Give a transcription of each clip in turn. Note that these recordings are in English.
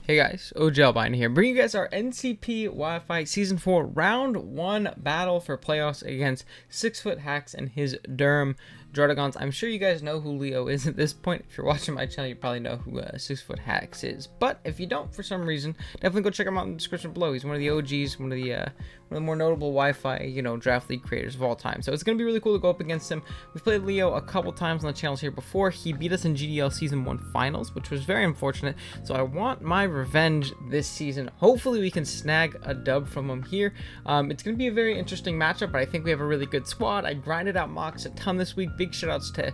Hey guys, OGalbina here, bringing you guys our NCP Wi-Fi Season 4 Round 1 battle for playoffs against 6-foot Hacks and his Durham Druddigons. I'm sure you guys know who Leo is at this point. If you're watching my channel, you probably know who 6-foot Hacks is. But if you don't, for some reason, definitely go check him out in the description below. He's one of the OGs, one of the more notable Wi-Fi, draft league creators of all time. So it's going to be really cool to go up against him. We've played Leo a couple times on the channels here before. He beat us in GDL Season 1 Finals, which was very unfortunate. So I want my revenge this season. Hopefully we can snag a dub from him here. It's going to be a very interesting matchup, but I think we have a really good squad. I grinded out mocks a ton this week. Big shout outs to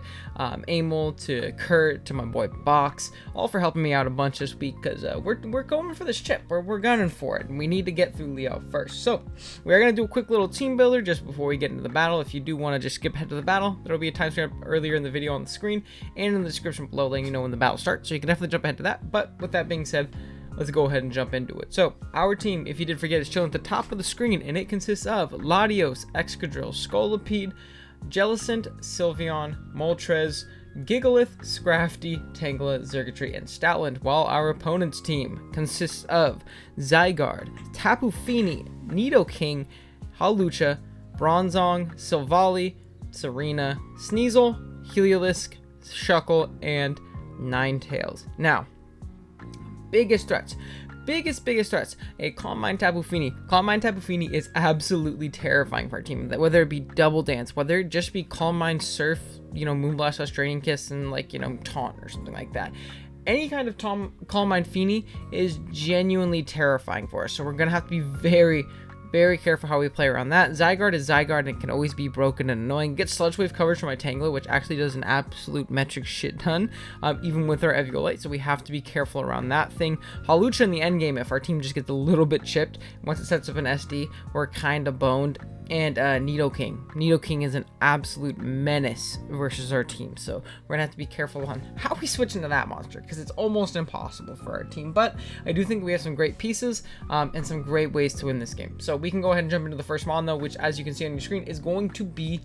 Amel, to Kurt, to my boy Box, all for helping me out a bunch this week, because we're going for this chip. We're gunning for it, and we need to get through Leo first. So we're going to do a quick little team builder just before we get into the battle. If you do want to just skip ahead to the battle, there will be a timestamp earlier in the video on the screen and in the description below letting you know when the battle starts, so you can definitely jump ahead to that. But with that being said, let's go ahead and jump into it. So our team, if you did forget, is chilling at the top of the screen, and it consists of Latios, Excadrill, Scolipede, Jellicent, Sylveon, Moltres, Gigalith, Scrafty, Tangela, Zergatry, and Stoutland, while our opponent's team consists of Zygarde, Tapu Fini, Nidoking, Hawlucha, Bronzong, Silvally, Serena, Sneasel, Heliolisk, Shuckle, and Ninetales. Now, biggest threats, a Calm Mind Tapu Fini. Calm Mind Tapu Fini is absolutely terrifying for our team, whether it be Double Dance, whether it just be Calm Mind Surf, Moonblast, Australian Kiss, and Taunt or something like that. Any kind of Calm Mind Fini is genuinely terrifying for us, so we're gonna have to be very careful how we play around that. Zygarde is Zygarde and it can always be broken and annoying. Get Sludge Wave coverage from my Tangela, which actually does an absolute metric shit ton, even with our Eviolite, so we have to be careful around that thing. Hawlucha in the end game, if our team just gets a little bit chipped, once it sets up an SD, we're kind of boned. And Nidoking. Nidoking is an absolute menace versus our team, so we're gonna have to be careful on how we switch into that monster, because it's almost impossible for our team. But I do think we have some great pieces and some great ways to win this game. So we can go ahead and jump into the first mon, though, which, as you can see on your screen, is going to be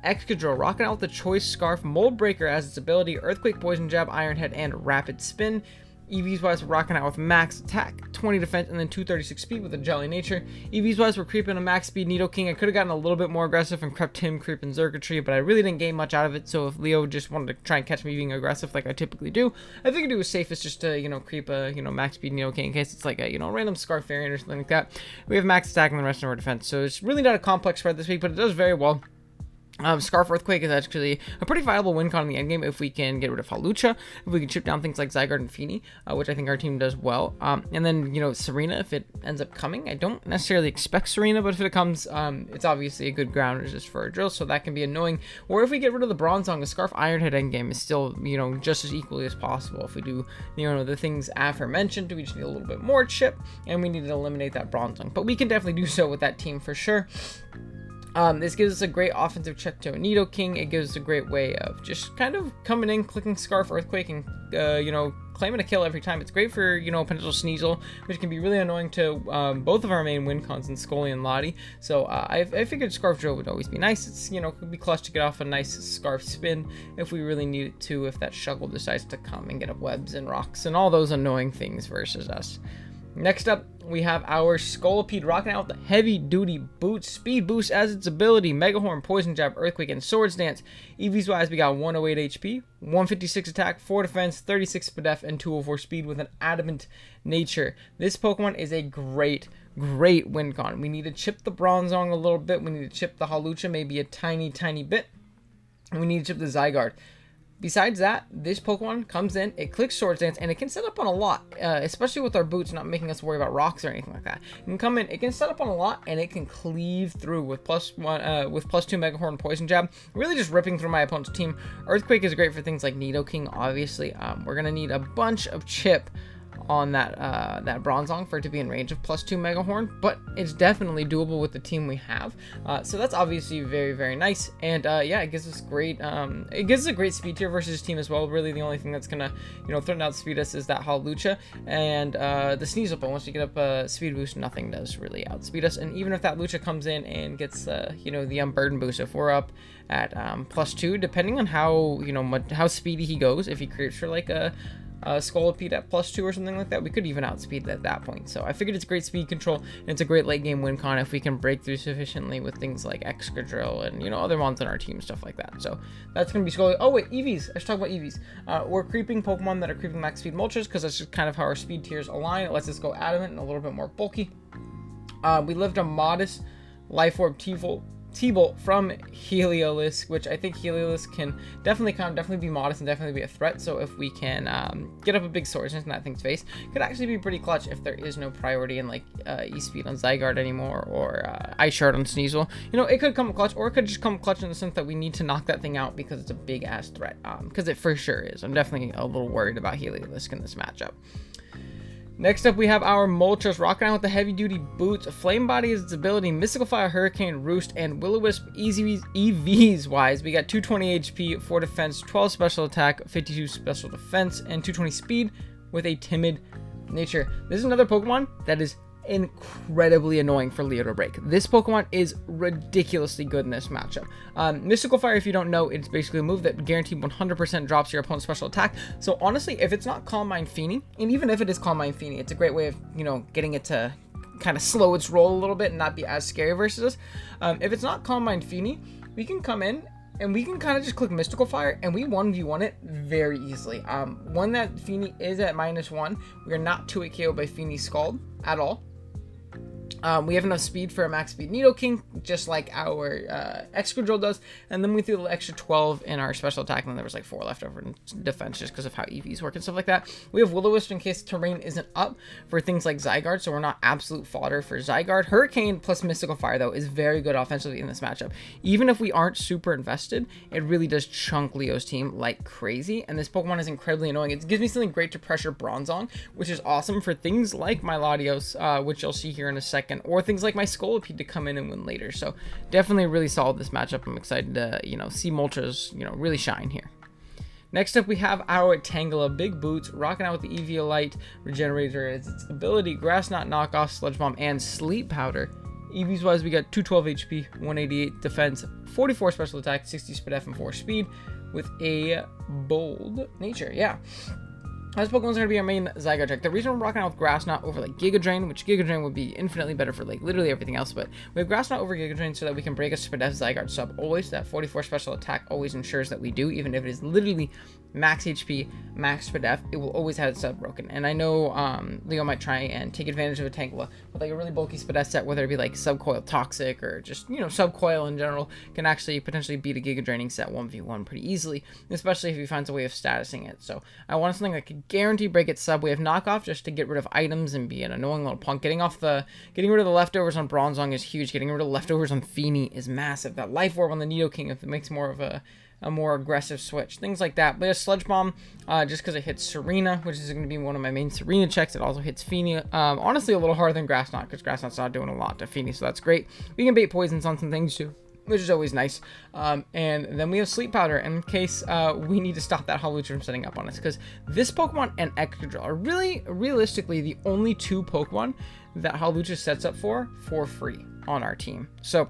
Excadrill, rocking out with the Choice Scarf, Mold Breaker as its ability, Earthquake, Poison Jab, Iron Head, and Rapid Spin. EVs wise, we're rocking out with max attack, 20 defense, and then 236 speed with a jelly nature. EVs wise, we're creeping a max speed Nidoking. I could have gotten a little bit more aggressive and crept him creeping Zergatry, but I really didn't gain much out of it. So if Leo just wanted to try and catch me being aggressive like I typically do, I think it was safest just to creep a max speed Nidoking in case it's like a random Scarf variant or something like that. We have max attack and the rest of our defense, so it's really not a complex spread this week, but it does very well. Scarf Earthquake is actually a pretty viable win con in the endgame if we can get rid of Hawlucha, if we can chip down things like Zygarde and Fini, which I think our team does well. And then, Serena, if it ends up coming. I don't necessarily expect Serena, but if it comes, it's obviously a good ground resist for a drill, so that can be annoying. Or if we get rid of the Bronzong, the Scarf Ironhead endgame is still, just as equally as possible. If we do, the things aforementioned, we just need a little bit more chip, and we need to eliminate that Bronzong. But we can definitely do so with that team for sure. This gives us a great offensive check to a Nidoking. It gives us a great way of just kind of coming in, clicking Scarf Earthquake, and, claiming a kill every time. It's great for, potential Sneasel, which can be really annoying to both of our main win cons in Scully and Lottie. So I figured Scarf Drill would always be nice. It's, could be clutch to get off a nice Scarf Spin if we really need it to, if that Shuckle decides to come and get up webs and rocks and all those annoying things versus us. Next up, we have our Scolipede rocking out with the heavy duty boots, speed boost as its ability, Mega Horn, Poison Jab, Earthquake, and Swords Dance. EVs wise, we got 108 HP, 156 attack, 4 defense, 36 def, and 204 speed with an adamant nature. This Pokemon is a great win con. We need to chip the Bronzong a little bit. We need to chip the Hawlucha maybe a tiny bit. And we need to chip the Zygarde. Besides that, this Pokemon comes in, it clicks Swords Dance, and it can set up on a lot, especially with our boots not making us worry about rocks or anything like that. It can come in, it can set up on a lot, and it can cleave through with +2 Mega Horn, Poison Jab, really just ripping through my opponent's team. Earthquake is great for things like Nidoking, obviously. We're going to need a bunch of chip on that Bronzong for it to be in range of +2 Mega Horn, but it's definitely doable with the team we have. So that's obviously very nice, and yeah, it gives us a great speed tier versus his team as well. Really, the only thing that's gonna threaten to outspeed us is that Hawlucha and the Sneasel. But once we get up a speed boost, nothing does really outspeed us. And even if that Lucha comes in and gets the Unburden boost, if we're up at +2, depending on how how speedy he goes, if he creeps for like a Scolipede at +2 or something like that, we could even outspeed it at that point. So I figured it's great speed control, and it's a great late game win con if we can break through sufficiently with things like Excadrill and, you know, other mons on our team, stuff like that. So that's going to be Scolipede. Oh wait, EVs. I should talk about EVs. We're creeping Pokemon that are creeping max speed Moltres because that's just kind of how our speed tiers align. It lets us go adamant and a little bit more bulky. We lived a modest Life Orb T-Bolt from Heliolisk, which I think Heliolisk can definitely be modest and definitely be a threat. So if we can get up a big Sword Dance in that thing's face, could actually be pretty clutch if there is no priority in like E-Speed on Zygarde anymore or Ice Shard on Sneasel. You know, it could come clutch, or it could just come clutch in the sense that we need to knock that thing out because it's a big ass threat. Because it for sure is. I'm definitely a little worried about Heliolisk in this matchup. Next up, we have our Moltres rocking out with the heavy-duty boots. Flame Body is its ability, Mystical Fire, Hurricane, Roost, and Will-O-Wisp EVs wise. We got 220 HP, 4 defense, 12 special attack, 52 special defense, and 220 speed with a timid nature. This is another Pokemon that is incredibly annoying for Leo to break. This Pokemon is ridiculously good in this matchup. Mystical Fire, if you don't know, it's basically a move that guaranteed 100% drops your opponent's special attack. So honestly, if it's not Calm Mind Feeny, and even if it is Calm Mind Feeny, it's a great way of, you know, getting it to kind of slow its roll a little bit and not be as scary versus us. If it's not Calm Mind Feeny, we can come in and we can kind of just click Mystical Fire and we 1v1 it very easily. When that Feeny is at -1, we are not 2-hit KO by Feeny Scald at all. We have enough speed for a max speed Nidoking, just like our Excadrill does, and then we threw the extra 12 in our special attack, and then there was like 4 left over in defense just because of how EVs work and stuff like that. We have Will-O-Wisp in case terrain isn't up for things like Zygarde, so we're not absolute fodder for Zygarde. Hurricane plus Mystical Fire, though, is very good offensively in this matchup. Even if we aren't super invested, it really does chunk Leo's team like crazy, and this Pokemon is incredibly annoying. It gives me something great to pressure Bronzong, which is awesome for things like my Latios, which you'll see here in a second, or things like my Scolipede to come in and win later. So definitely really solid this matchup. I'm excited to, you know, see Moltres, you know, really shine here. Next up, we have our Tangela Big Boots rocking out with the Eviolite Regenerator as its ability, Grass Knot, Knockoff, Sludge Bomb, and Sleep Powder. EVs wise, we got 212 HP, 188 defense, 44 special attack, 60 speed F, and 4 speed with a bold nature. Yeah. This Pokemon's going to be our main Zygarde check. The reason we're rocking out with Grass Knot over like Giga Drain, which Giga Drain would be infinitely better for like literally everything else, but we have Grass Knot over Giga Drain so that we can break a Spadef Zygarde sub always. That 44 special attack always ensures that we do, even if it is literally max HP, max Spadef, it will always have its sub broken. And I know Leo might try and take advantage of a Tangela with like a really bulky Spadef set, whether it be like Subcoil Toxic or just, you know, Subcoil in general, can actually potentially beat a Giga Draining set 1v1 pretty easily, especially if he finds a way of statusing it. So I want something that could guarantee break its sub. We have Knockoff just to get rid of items and be an annoying little punk. Getting rid of the leftovers on Bronzong is huge. Getting rid of the leftovers on Feeny is massive. That Life Orb on the Nidoking, if it makes more of a more aggressive switch, things like that. But a Sludge Bomb, just because it hits Serena, which is going to be one of my main Serena checks. It also hits Feeny. Honestly, a little harder than Grass Knot because Grass Knot's not doing a lot to Feeny, so that's great. We can bait poisons on some things too, which is always nice. And then we have Sleep Powder in case we need to stop that Hawlucha from setting up on us, because this Pokemon and Excadrill are really, realistically, the only 2 Pokemon that Hawlucha sets up for free on our team. So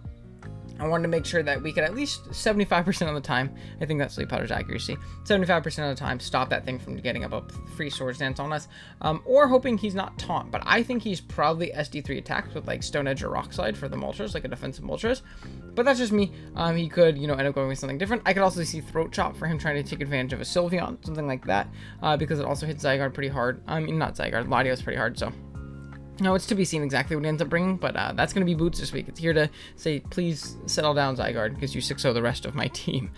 I wanted to make sure that we could at least 75% of the time, I think that's Sleep Powder's accuracy, 75% of the time stop that thing from getting up a free Swords Dance on us, or hoping he's not Taunt. But I think he's probably SD3 attacks with like Stone Edge or Rock Slide for the Moltres, like a defensive Moltres. But that's just me. He could, you know, end up going with something different. I could also see Throat Chop for him trying to take advantage of a Sylveon, something like that, because it also hits Zygarde pretty hard. I mean, not Zygarde, Latios pretty hard, so... No, it's to be seen exactly what it ends up bringing, but that's going to be Boots this week. It's here to say, please settle down, Zygarde, because you 6-0 the rest of my team.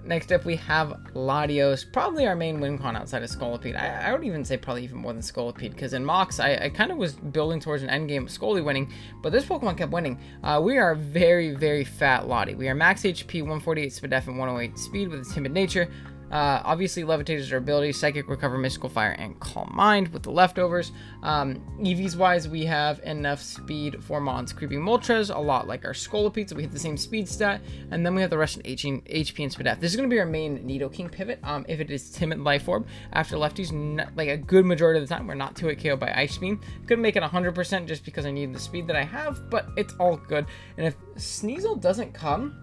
Next up, we have Latios, probably our main win con outside of Scolipede. I would even say probably even more than Scolipede, because in Mox, I kind of was building towards an endgame of Scolipede winning, but this Pokemon kept winning. We are very, very fat Lottie. We are max HP, 148 Spadef, and 108 speed with a timid nature. Obviously, Levitate is our ability, Psychic, Recover, Mystical Fire, and Calm Mind with the leftovers. EVs wise, we have enough speed for Mon's Creeping Moltres, a lot like our Scolipede, so we hit the same speed stat, and then we have the rest in HP and Spadef. This is going to be our main Nidoking pivot. If it is Timid Life Orb, after lefties, like a good majority of the time, we're not 2-hit KO by Ice Beam. Couldn't make it 100% just because I need the speed that I have, but it's all good. And if Sneasel doesn't come,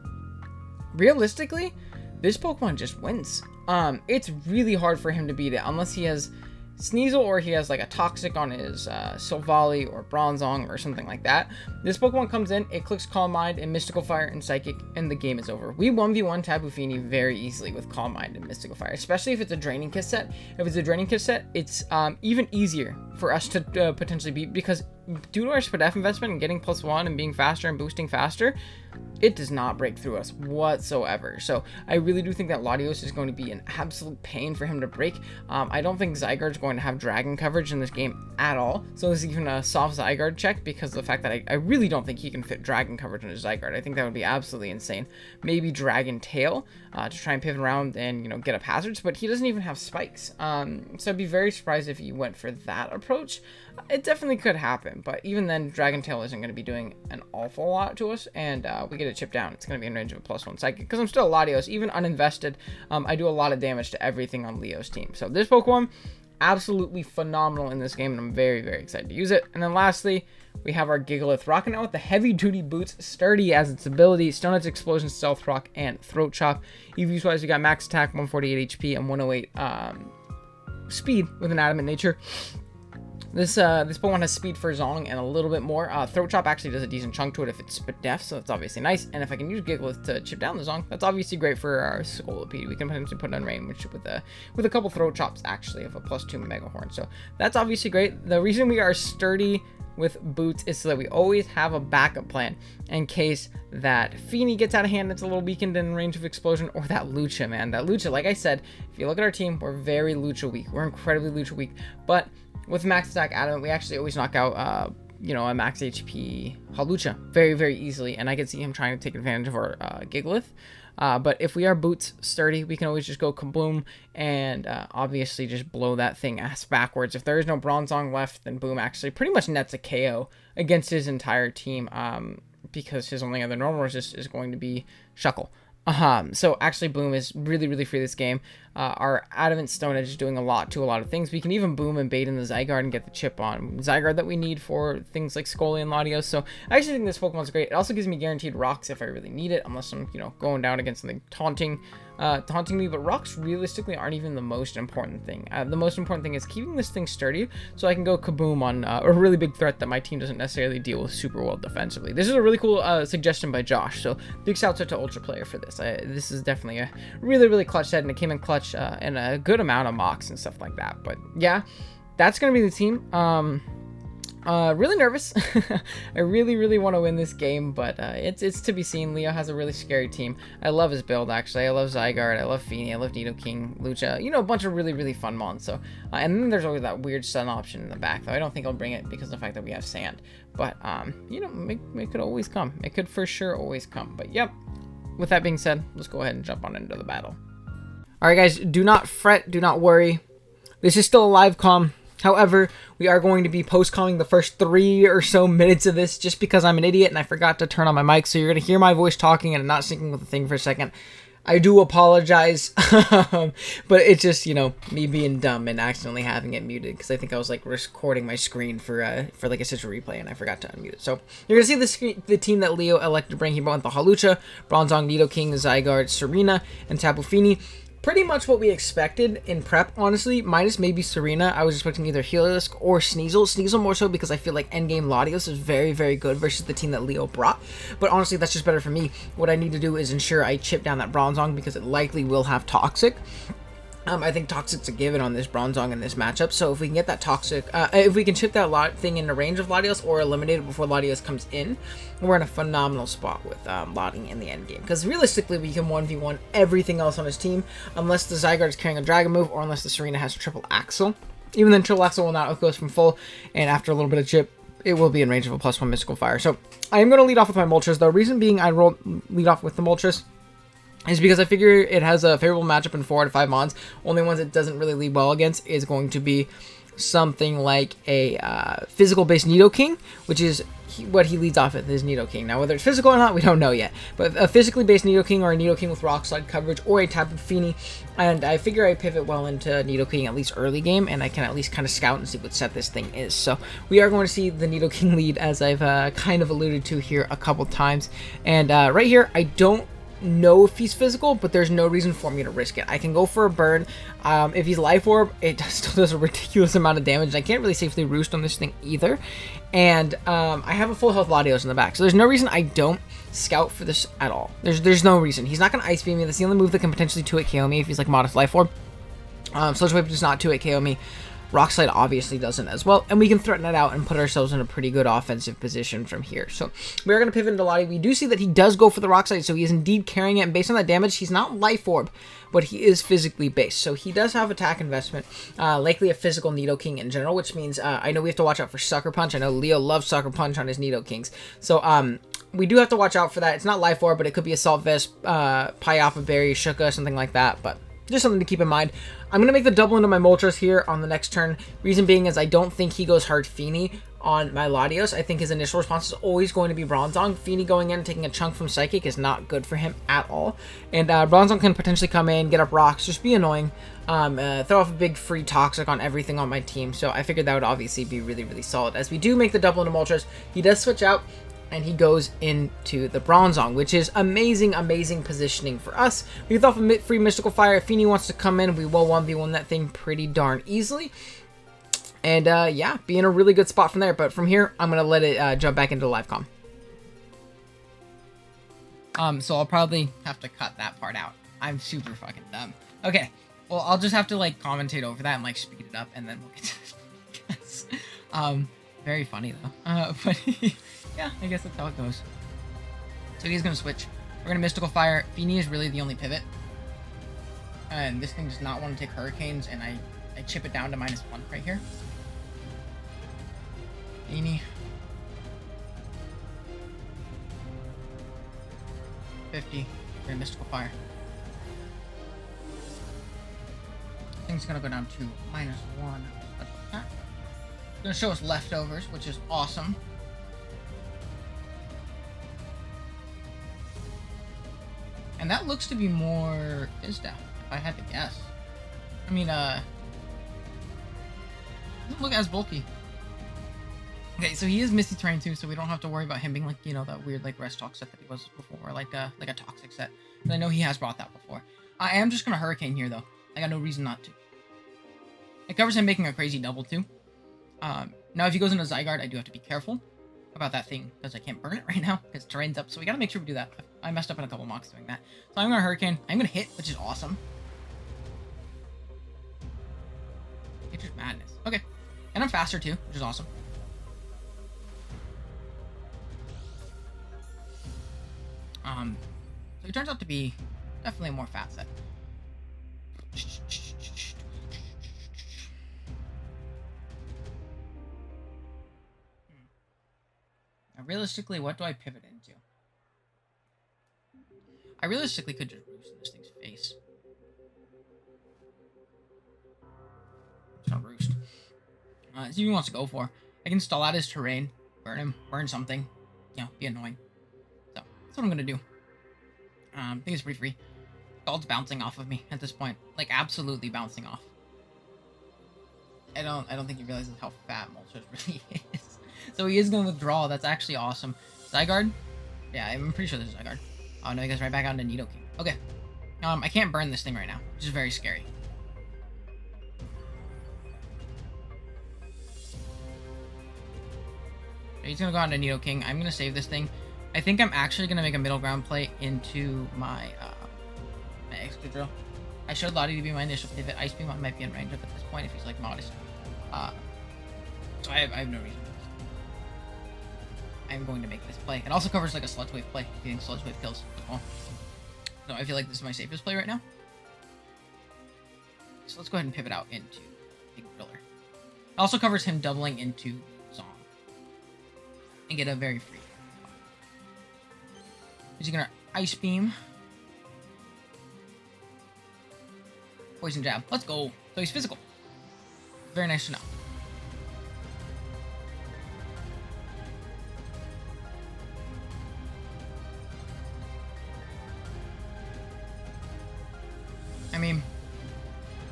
realistically, this Pokemon just wins. it's really hard for him to beat it unless he has Sneasel or he has like a Toxic on his Silvally or Bronzong or something like that. This Pokemon comes in, it clicks Calm Mind and Mystical Fire and Psychic, and the game is over. We 1v1 Tapu Fini very easily with Calm Mind and Mystical Fire, especially if it's a Draining Kiss set. If it's a Draining Kiss set, it's even easier for us to potentially beat, because due to our Spadef investment and getting +1 and being faster and boosting faster, it does not break through us whatsoever. So I really do think that Latios is going to be an absolute pain for him to break. I don't think Zygarde's going to have dragon coverage in this game at all. So this is even a soft Zygarde check, because of the fact that I really don't think he can fit dragon coverage in his Zygarde. I think that would be absolutely insane. Maybe Dragon Tail to try and pivot around and, you know, get up hazards, but he doesn't even have spikes. So I'd be very surprised if he went for that approach. It definitely could happen, but even then, Dragon Tail isn't going to be doing an awful lot to us, and we get a chip down. It's going to be in range of a +1 Psychic, because I'm still Latios, even uninvested. I do a lot of damage to everything on Leo's team. So this Pokemon, absolutely phenomenal in this game, and I'm very, very excited to use it. And then lastly, we have our Gigalith, rocking out with the heavy-duty boots, sturdy as its ability, Stone Edge Explosion, Stealth Rock, and Throat Chop. EVs-wise, we got max attack, 148 HP, and 108 speed with an adamant nature. This Pokemon has speed for Zong and a little bit more. Throat Chop actually does a decent chunk to it if it's Spadef, so that's obviously nice. And if I can use Gigalith to chip down the Zong, that's obviously great for our Scolipede. We can potentially put it on range with a couple Throat Chops actually of a +2 Mega Horn. So that's obviously great. The reason we are sturdy with boots is so that we always have a backup plan in case that Fini gets out of hand, that's a little weakened in range of explosion, or that Lucha, man. That Lucha, like I said, if you look at our team, we're very Lucha weak. We're incredibly Lucha weak, but with max attack Adamant, we actually always knock out, you know, a max HP Hawlucha very, very easily. And I can see him trying to take advantage of our Gigalith. But if we are boots sturdy, we can always just go kaboom and obviously just blow that thing ass backwards. If there is no Bronzong left, then Boom actually pretty much nets a KO against his entire team, because his only other normal resist is going to be Shuckle. So actually Boom is really, really free this game. Our Adamant Stone Edge is doing a lot of things. We can even Boom and bait in the Zygarde and get the chip on Zygarde that we need for things like Scully and Latios. So I actually think this Pokemon's great. It also gives me guaranteed rocks if I really need it, unless I'm, you know, going down against something taunting me. But rocks realistically aren't even the most important thing. The most important thing is keeping this thing sturdy so I can go kaboom on a really big threat that my team doesn't necessarily deal with super well defensively. This is a really cool suggestion by Josh, so big shouts out to Ultra Player for this. This is definitely a really, really clutch set, and it came in clutch and a good amount of mocks and stuff like that. But yeah, that's gonna be the team. Really nervous. I really, really want to win this game, but it's to be seen. Leo has a really scary team. I love his build, actually. I love Zygarde, I love Fini, I love Nidoking, Lucha, you know, a bunch of really, really fun mons. So, and then there's always that weird sun option in the back, though. I don't think I'll bring it because of the fact that we have sand. But, you know, it could always come. It could for sure always come. But, yep. With that being said, let's go ahead and jump on into the battle. Alright, guys, do not fret, do not worry. This is still a live comm. However, we are going to be post-comming the first 3 or so minutes of this just because I'm an idiot and I forgot to turn on my mic, so you're going to hear my voice talking and not syncing with the thing for a second. I do apologize, but it's just, you know, me being dumb and accidentally having it muted because I think I was, like, recording my screen for like, a Citrus replay and I forgot to unmute it. So, you're going to see the team that Leo elected to bring. He brought the Hawlucha, Bronzong, Nidoking, Zygarde, Serena, and Tapu Fini. Pretty much what we expected in prep, honestly, minus maybe Serena. I was expecting either Heliolisk or Sneasel. Sneasel more so because I feel like endgame Latios is very, very good versus the team that Leo brought. But honestly, that's just better for me. What I need to do is ensure I chip down that Bronzong because it likely will have Toxic. I think Toxic's a given on this Bronzong in this matchup, so if we can get that Toxic, if we can chip that thing in the range of Latios or eliminate it before Latios comes in, we're in a phenomenal spot with Lottie in the end game. Because realistically, we can 1v1 everything else on his team, unless the Zygarde is carrying a Dragon move, or unless the Serena has Triple Axle. Even then, Triple Axle will not outgoes from full, and after a little bit of chip, it will be in range of a +1 Mystical Fire. So, I am going to lead off with my Moltres. The reason being I lead off with the Moltres is because I figure it has a favorable matchup in 4 out of 5 mons. Only ones it doesn't really lead well against is going to be something like a physical-based Nidoking, which is what he leads off with, is Nidoking. Now, whether it's physical or not, we don't know yet. But a physically-based Nidoking or a Nidoking with Rock Slide coverage or a Tapu Fini, and I figure I pivot well into Nidoking at least early game, and I can at least kind of scout and see what set this thing is. So we are going to see the Nidoking lead, as I've kind of alluded to here a couple times. And right here, I don't know if he's physical, but there's no reason for me to risk it. I can go for a burn. If he's Life Orb, it still does a ridiculous amount of damage. And I can't really safely roost on this thing either. And I have a full health Latios in the back, so there's no reason I don't scout for this at all. There's no reason. He's not going to Ice Beam me. That's the only move that can potentially 2-hit KO me if he's like Modest Life Orb. Sludge Wave does not 2-hit KO me. Rock Slide obviously doesn't as well, and we can threaten it out and put ourselves in a pretty good offensive position from here. So we are going to pivot into Lottie. We do see that he does go for the Rock Slide, so he is indeed carrying it, and based on that damage, he's not Life Orb, but he is physically based. So he does have attack investment, likely a physical Nidoking in general, which means I know we have to watch out for Sucker Punch. I know Leo loves Sucker Punch on his Nidokings, so we do have to watch out for that. It's not Life Orb, but it could be Assault Vest, Pyapa Berry, Shuka, something like that, but just something to keep in mind. I'm going to make the double into my Moltres here on the next turn. Reason being is I don't think he goes hard Feeny on my Latios. I think his initial response is always going to be Bronzong. Feeny going in and taking a chunk from Psychic is not good for him at all. And Bronzong can potentially come in, get up rocks, just be annoying. Throw off a big free Toxic on everything on my team. So I figured that would obviously be really, really solid. As we do make the double into Moltres, he does switch out, and he goes into the Bronzong, which is amazing, amazing positioning for us. We throw off a free Mystical Fire. If Feeny wants to come in, we will 1v1 that thing pretty darn easily. And yeah, be in a really good spot from there. But from here, I'm going to let it jump back into live comm. So I'll probably have to cut that part out. I'm super fucking dumb. Okay, well, I'll just have to, like, commentate over that and, like, speed it up, and then we'll get to this. Very funny, though. But... yeah, I guess that's how it goes. So he's going to switch. We're going to Mystical Fire. Feeny is really the only pivot. And this thing does not want to take Hurricanes, and I chip it down to -1 right here. Feeny. 50. We're going to Mystical Fire. Thing's going to go down to -1. It's going to show us leftovers, which is awesome. And that looks to be more Fizz-Down, if I had to guess. I mean, doesn't look as bulky. Okay, so he is Misty Terrain too, so we don't have to worry about him being like, you know, that weird like Rest Talk set that he was before, like a Toxic set. But I know he has brought that before. I am just gonna Hurricane here though. I got no reason not to. It covers him making a crazy double too. Now if he goes into Zygarde, I do have to be careful about that thing because I can't burn it right now because terrain's up. So we gotta make sure we do that. I messed up in a couple mocks doing that. So I'm gonna Hurricane. I'm gonna hit, which is awesome. It's just madness. Okay. And I'm faster too, which is awesome. So it turns out to be definitely a more fat set. Now, realistically, what do I pivot into? I realistically could just roost in this thing's face. It's not roost. See what he wants to go for. I can stall out his terrain, burn him, burn something, you know, be annoying. So that's what I'm gonna do. I think it's pretty free. Scald's bouncing off of me at this point, like absolutely bouncing off. I don't think he realizes how fat Moltres really is. So he is gonna withdraw. That's actually awesome. Zygarde? Yeah, I'm pretty sure this is Zygarde. Oh no, he goes right back on to Nidoking. Okay. I can't burn this thing right now, which is very scary. So he's gonna go on to Nidoking. I'm gonna save this thing. I think I'm actually gonna make a middle ground play into my my Excadrill. I showed Lottie to be my initial pivot. Ice Beam might be in range of at this point if he's like modest. So I have no reason. I'm going to make this play. It also covers like a Sludge Wave play, getting Sludge Wave kills as well. So I feel like this is my safest play right now. So let's go ahead and pivot out into Big Driller. It also covers him doubling into Zong. And get a very free. Is he gonna Ice Beam? Poison Jab. Let's go. So he's physical. Very nice to know. I mean,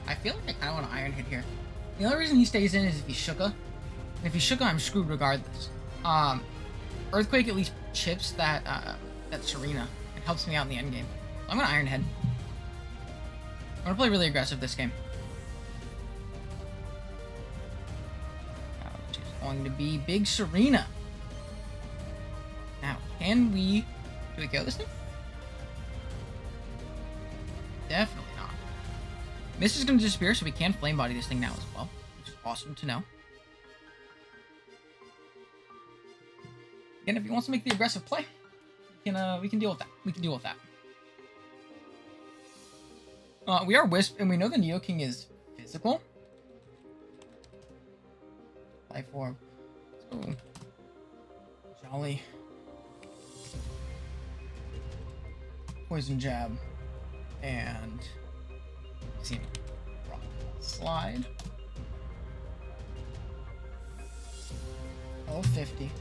I feel like I kind of want to Iron Hit here. The only reason he stays in is if he's Shuka. And if he's Shuka, I'm screwed regardless. Earthquake at least chips that Serena. It helps me out in the endgame. I'm gonna Iron Head. I'm gonna play really aggressive this game. Which is going to be Big Serena. Now, can we... Do we kill this thing? Definitely not. Mist is gonna disappear, so we can Flame Body this thing now as well. Which is awesome to know. And if he wants to make the aggressive play, we can deal with that. We can deal with that. We are Wisp, and we know the Neo King is physical. Life Orb. So Jolly. Poison Jab. And see Rock Slide. Level 50.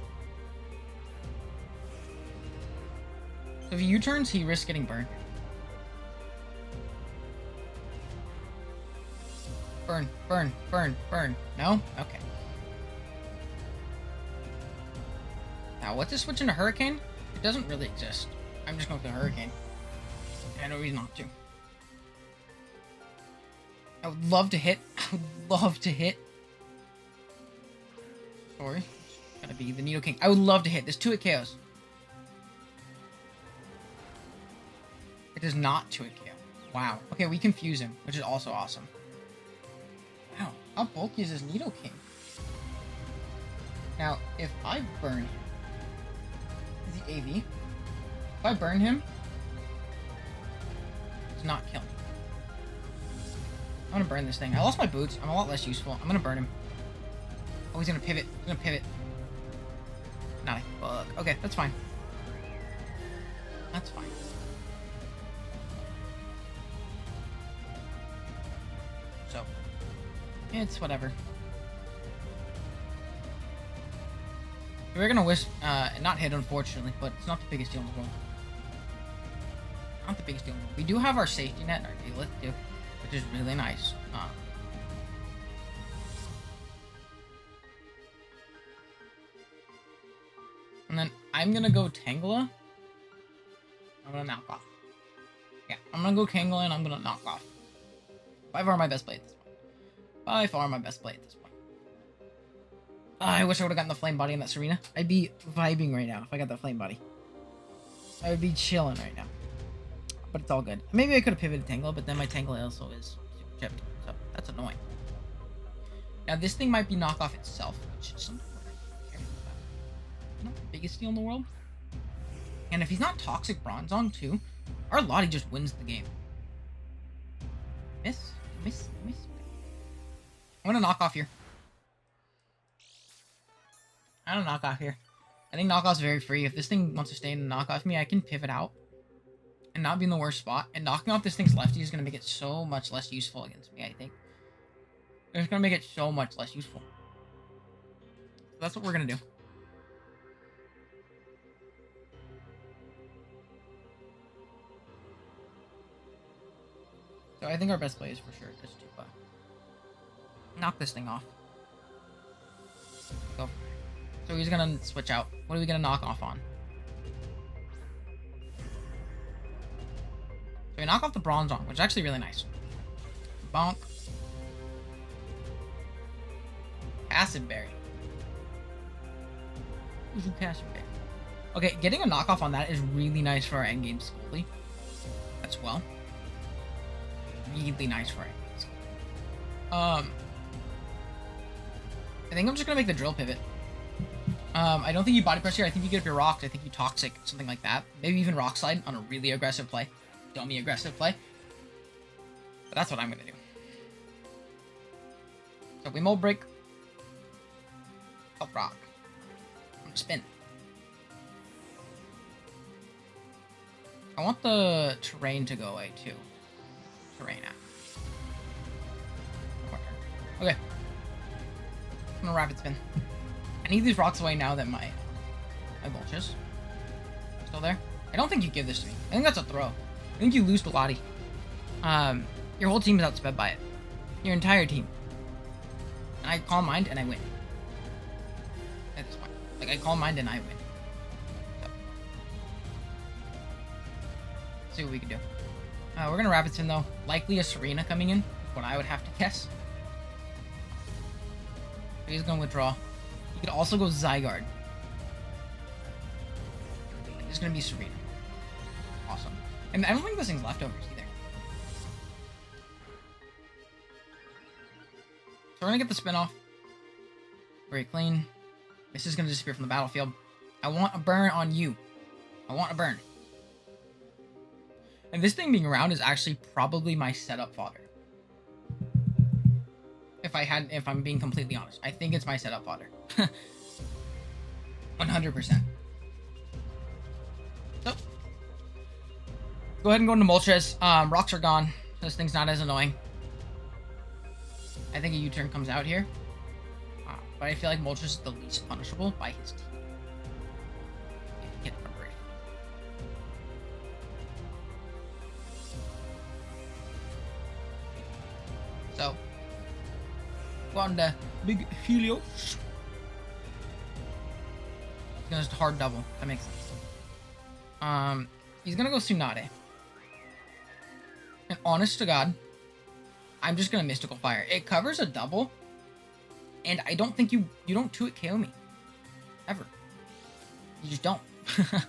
So if he U-turns, he risks getting burned. Burn, burn, burn, burn. No? Okay. Now, what's this switch into Hurricane? It doesn't really exist. I'm just going with the Hurricane. I know he's not to. I would love to hit. I would love to hit. Sorry. Gotta be the Needle King. I would love to hit. There's 2-hit KOs. It does not 2-hit KO. Wow. Okay, we confuse him, which is also awesome. Wow. How bulky is this Needle King? Now, if I burn the AV, if I burn him, it's not kill me. I'm gonna burn this thing. I lost my boots. I'm a lot less useful. I'm gonna burn him. Oh, he's gonna pivot. He's gonna pivot. Not a bug. Okay, that's fine. That's fine. So, it's whatever. We're gonna Wisp, not hit, unfortunately, but it's not the biggest deal in the world. Not the biggest deal in the world. We do have our safety net and our Daylith too, which is really nice. And then I'm gonna go Tangela. I'm gonna knock off. Yeah, I'm gonna go Tangela and I'm gonna knock off. By far my best play at this point. By far my best play at this point. I wish I would have gotten the Flame Body in that Serena. I'd be vibing right now if I got the Flame Body. I would be chilling right now. But it's all good. Maybe I could have pivoted Tangela, but then my Tangela also is super chipped. So that's annoying. Now this thing might be knockoff itself, which is something we're careful about. Not the biggest deal in the world. And if he's not Toxic Bronzong too, our Lottie just wins the game. Miss. I'm gonna knock off here. I don't knock off here. I think knockoff's very free. If this thing wants to stay and knock off me, I can pivot out and not be in the worst spot. And knocking off this thing's lefty is going to make it so much less useful against me, I think. It's going to make it so much less useful. So that's what we're going to do. So I think our best play is for sure just to knock this thing off. Go. So he's gonna switch out. What are we gonna knock off on? So we knock off the Bronzong, which is actually really nice. Bonk. Acid Berry. Who's Acid Berry? Okay, getting a knockoff on that is really nice for our endgame Scully as well. Really nice for our endgame Scully. I think I'm just gonna make the drill pivot. I don't think you body press here. I think you get up your rocked. I think you toxic, something like that. Maybe even rock slide on a really aggressive play. Dummy aggressive play. But that's what I'm gonna do. So we mold break. Up rock. I'm gonna spin. I want the terrain to go away too. Terrain out. Okay. I'm gonna rapid spin. I need these rocks away now that my vultures are still there. I don't think you give this to me. I think that's a throw. I think you lose to Lottie. Your whole team is outsped by it. Your entire team. And I Calm Mind and I win. At this point. Like, I Calm Mind and I win. see what we can do. We're gonna Rapid Spin though. Likely a Serena coming in, what I would have to guess. He's gonna withdraw. He could also go Zygarde. It's gonna be Serena. Awesome. And I don't think this thing's leftovers either. So we're gonna get the spin off. Very clean. This is gonna disappear from the battlefield. I want a burn on you. I want a burn. And this thing being around is actually probably my setup fodder. If I'm being completely honest, I think it's my setup fodder. 100%. So, go ahead and go into Moltres. Rocks are gone. So this thing's not as annoying. I think a U-turn comes out here. But I feel like Moltres is the least punishable by his team. So, go on to Big Helios. He's gonna just hard double. That makes sense. He's gonna go Tsunade. And honest to God, I'm just gonna Mystical Fire. It covers a double, and I don't think you don't 2-hit KO me. Ever. You just don't. So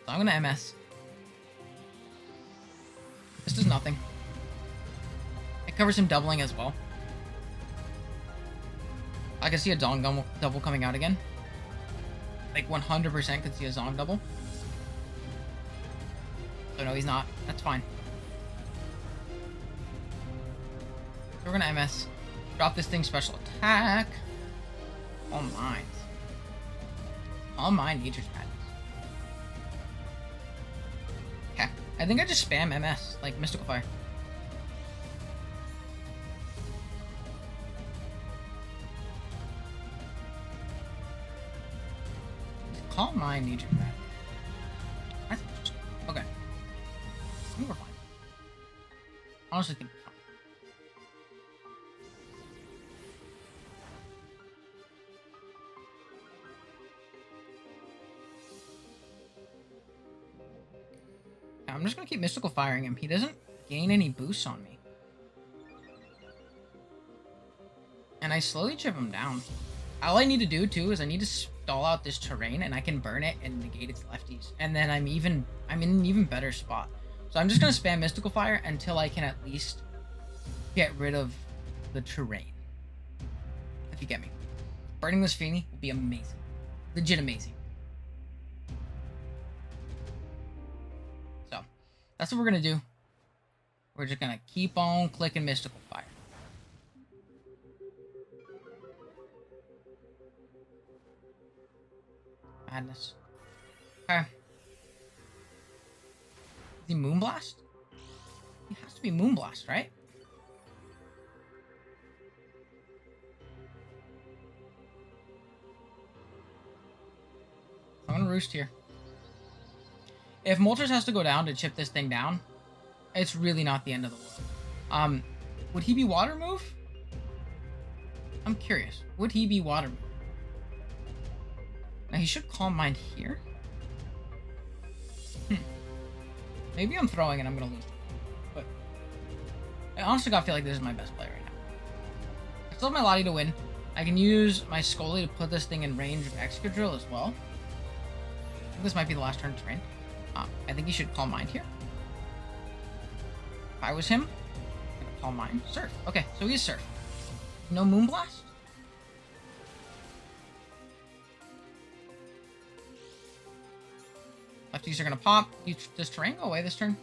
I'm gonna MS. This does nothing. It covers him doubling as well. I can see a Zong double coming out again. Like 100% could see a Zong double. So no, he's not. That's fine. So we're gonna MS. Drop this thing special attack. All mine. All mine Nature's Madness. Okay. I think I just spam MS, like Mystical Fire. Calm Mind Nature's Madness. That's interesting. Okay. I think we're fine. Honestly, I think we're fine. I'm just gonna keep Mystical Firing him. He doesn't gain any boosts on me. And I slowly chip him down. All I need to do too is I need to stall out this terrain and I can burn it and negate its lefties. And then I'm in an even better spot. So I'm just gonna spam Mystical Fire until I can at least get rid of the terrain. If you get me. Burning this Feeny will be amazing. Legit amazing. That's what we're gonna do. We're just gonna keep on clicking Mystical Fire. Madness. Okay. Is he Moonblast? He has to be Moonblast, right? I'm gonna Roost here. If Moltres has to go down to chip this thing down, it's really not the end of the world. Would he be Water Move? I'm curious. Would he be Water Move? Now he should Calm Mind here. Maybe I'm throwing and I'm gonna lose. But I honestly gotta feel like this is my best play right now. I still have my Latios to win. I can use my Scully to put this thing in range of Excadrill as well. I think this might be the last turn of terrain. I think he should Calm Mind here. If I was him, I'm gonna Calm Mind. Surf. Okay, so he is Surf. No Moonblast? Lefties are gonna pop. Does terrain go away this turn?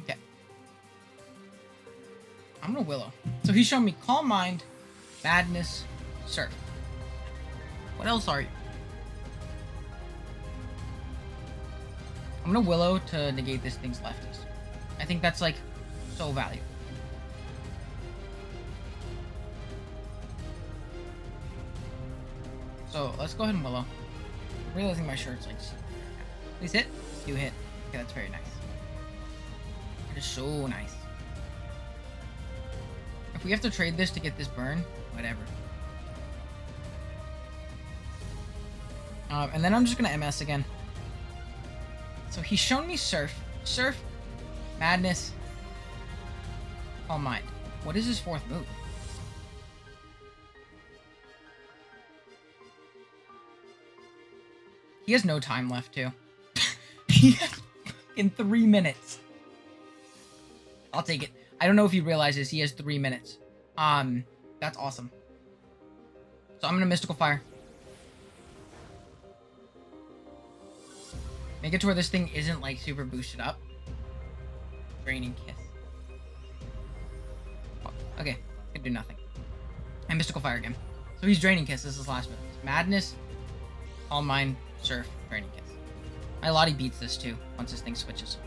Okay. I'm gonna Willow. So he's showing me Calm Mind, Madness, Surf. What else are you? I'm gonna Willow to negate this thing's lefties. I think that's like so valuable. So let's go ahead and Willow. I'm realizing my shirt's like, please hit. You hit. Okay, that's very nice. That is so nice. If we have to trade this to get this burn, whatever. And then I'm just gonna MS again. So he's shown me Surf. Surf, Madness, Calm Mind. What is his fourth move? He has no time left, too. He has in 3 minutes. I'll take it. I don't know if he realizes he has 3 minutes. That's awesome. So I'm gonna Mystical Fire. Make it to where this thing isn't, like, super boosted up. Draining Kiss. Oh, okay. Can do nothing. And Mystical Fire again. So he's Draining Kiss. This is his last move. Madness, Calm Mind, Surf, Draining Kiss. My Lottie beats this, too, once this thing switches.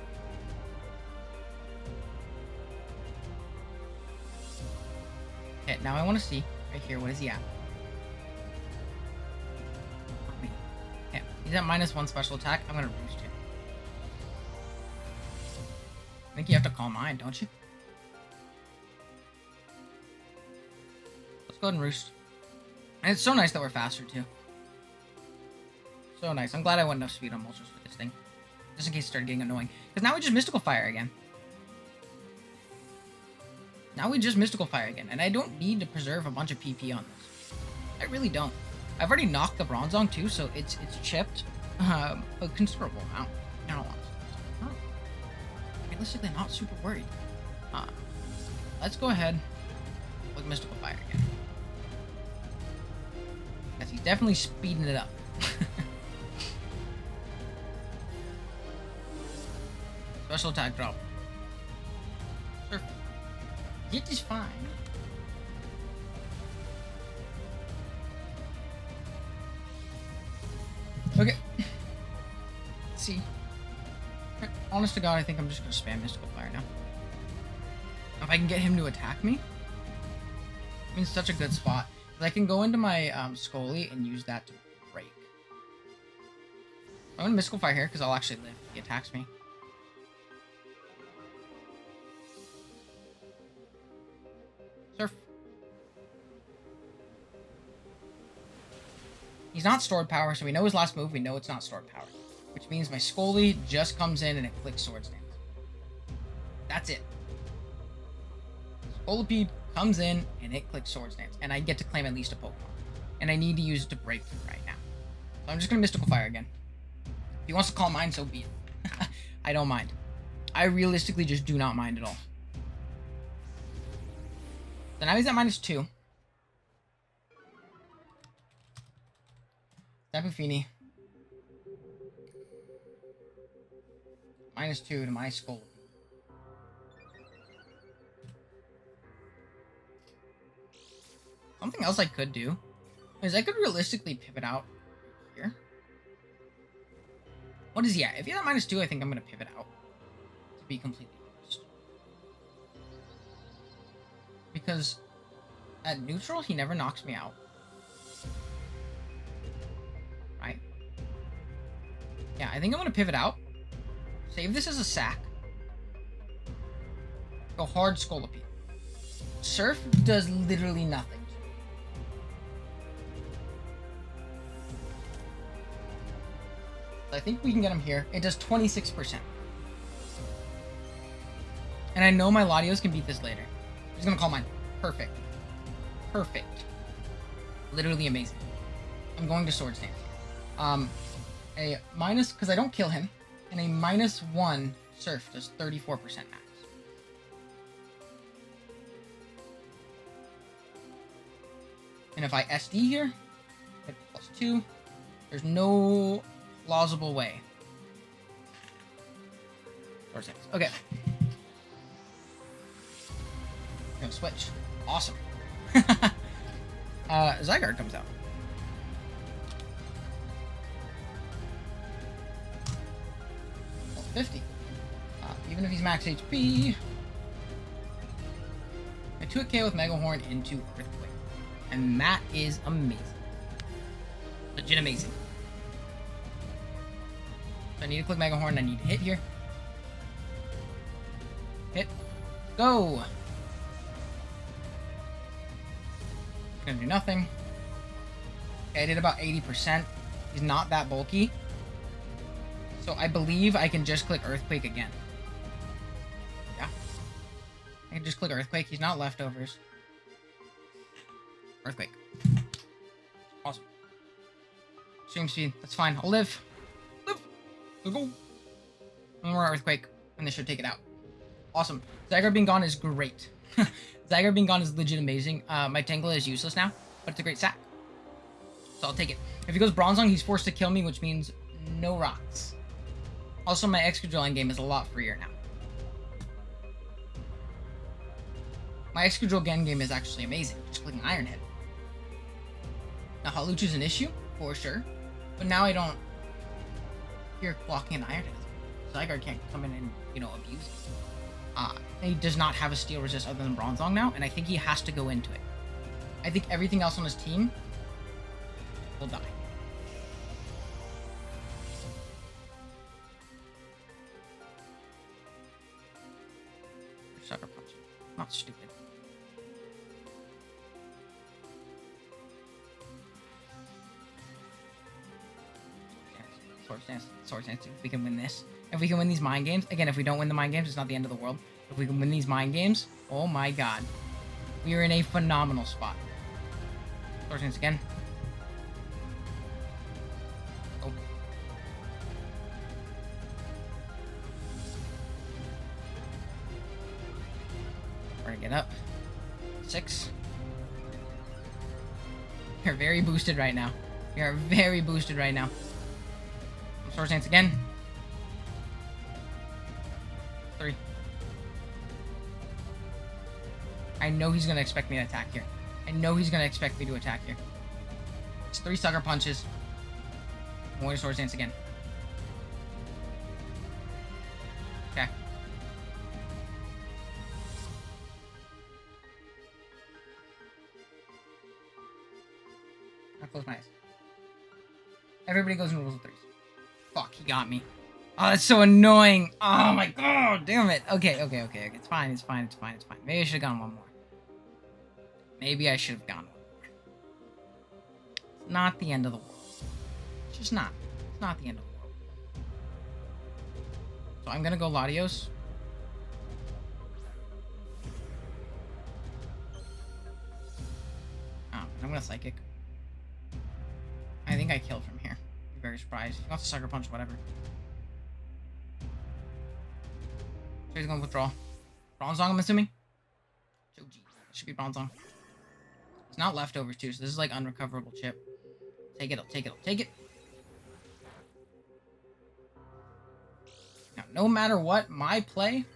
Okay, now I want to see, right here, what is he at? Okay, he's at -1 special attack. I'm going to Roost him. I think you have to Calm Mind, don't you? Let's go ahead and Roost. And it's so nice that we're faster, too. So nice. I'm glad I went enough speed on Moltres for this thing. Just in case it started getting annoying. Because now we just Mystical Fire again. And I don't need to preserve a bunch of PP on this. I really don't. I've already knocked the Bronzong too, so it's chipped a considerable amount. I don't want to. Realistically, I'm not super worried. Let's go ahead with Mystical Fire again. Because he's definitely speeding it up. Special attack drop. Surf. It is fine. Okay. Let's see. Honest to God, I think I'm just gonna spam Mystical Fire now. If I can get him to attack me, I'm in such a good spot. I can go into my Scully and use that to break. I'm gonna Mystical Fire here because I'll actually live if he attacks me. Surf. He's not stored power, so we know his last move. We know it's not stored power. Which means my Scully just comes in and it clicks Swords Dance. That's it. Scolipede comes in and it clicks Swords Dance. And I get to claim at least a Pokemon. And I need to use it to break through right now. So I'm just going to Mystical Fire again. If he wants to Calm Mind, so be it. I don't mind. I realistically just do not mind at all. So now he's at -2. Tapu Fini. -2 to my Skull. Something else I could do is I could realistically pivot out here. What is he at? If he's at -2, I think I'm going to pivot out. To be completely honest. Because at neutral, he never knocks me out. Right? Yeah, I think I'm going to pivot out. Save this as a sack. Go hard Scolipede. Surf does literally nothing. I think we can get him here. It does 26%. And I know my Latios can beat this later. He's gonna Calm Mind. Perfect. Perfect. Literally amazing. I'm going to Swords Dance. A minus, because I don't kill him, and a -1 Surf does 34% max. And if I SD here, hit +2, there's no plausible way. Swords Dance. Okay. Go switch. Awesome. Zygarde comes out. Well, 50. Even if he's max HP. I 2 KO with Mega Horn into Earthquake. And that is amazing. Legit amazing. So I need to click Mega Horn. I need to hit here. Hit. Go! Gonna do nothing. Okay, I did about 80%. He's not that bulky. So I believe I can just click Earthquake again. Yeah. I can just click Earthquake. He's not leftovers. Earthquake. Awesome. Stream speed. That's fine. I'll live. Live. Let's go. One more Earthquake, and this should take it out. Awesome. Zygarde being gone is great. Zygarde being gone is legit amazing. My Tangela is useless now, but it's a great sack. So I'll take it. If he goes Bronzong, he's forced to kill me, which means no rocks. Also, my Excadrill end game is a lot freer now. My Excadrill end game is actually amazing. Just clicking Iron Head. Now, Hawlucha is an issue, for sure. But now I don't fear blocking an Iron Head. Zygarde can't come in and, you know, abuse it. He does not have a steel resist other than Bronzong now, and I think he has to go into it. I think everything else on his team will die. Sucker punch. Not stupid. Sword Dance. If we can win this. If we can win these mind games. Again, if we don't win the mind games, it's not the end of the world. If we can win these mind games, oh my god. We are in a phenomenal spot. Sword Dance again. Oh. We're gonna get up. 6. You're very boosted right now. We are very boosted right now. Sword Dance again. 3. I know he's gonna expect me to attack here. I know he's gonna expect me to attack here. It's 3 sucker punches. More Sword Dance again. Okay. I'll close my eyes. Everybody goes in rules of 3s. Fuck, he got me. Oh, that's so annoying. Oh my god, damn it. Okay. It's fine. Maybe I should have gone one more. Maybe I should have gone one more. It's not the end of the world. It's just not. It's not the end of the world. So I'm gonna go Latios. Oh, I'm gonna Psychic. I think I kill from here. I'm very surprised. He wants to Sucker Punch, whatever. So he's going to withdraw. Bronzong, I'm assuming? Joji. It should be Bronzong. It's not leftovers, too, so this is like unrecoverable chip. Take it. Now, no matter what, my play,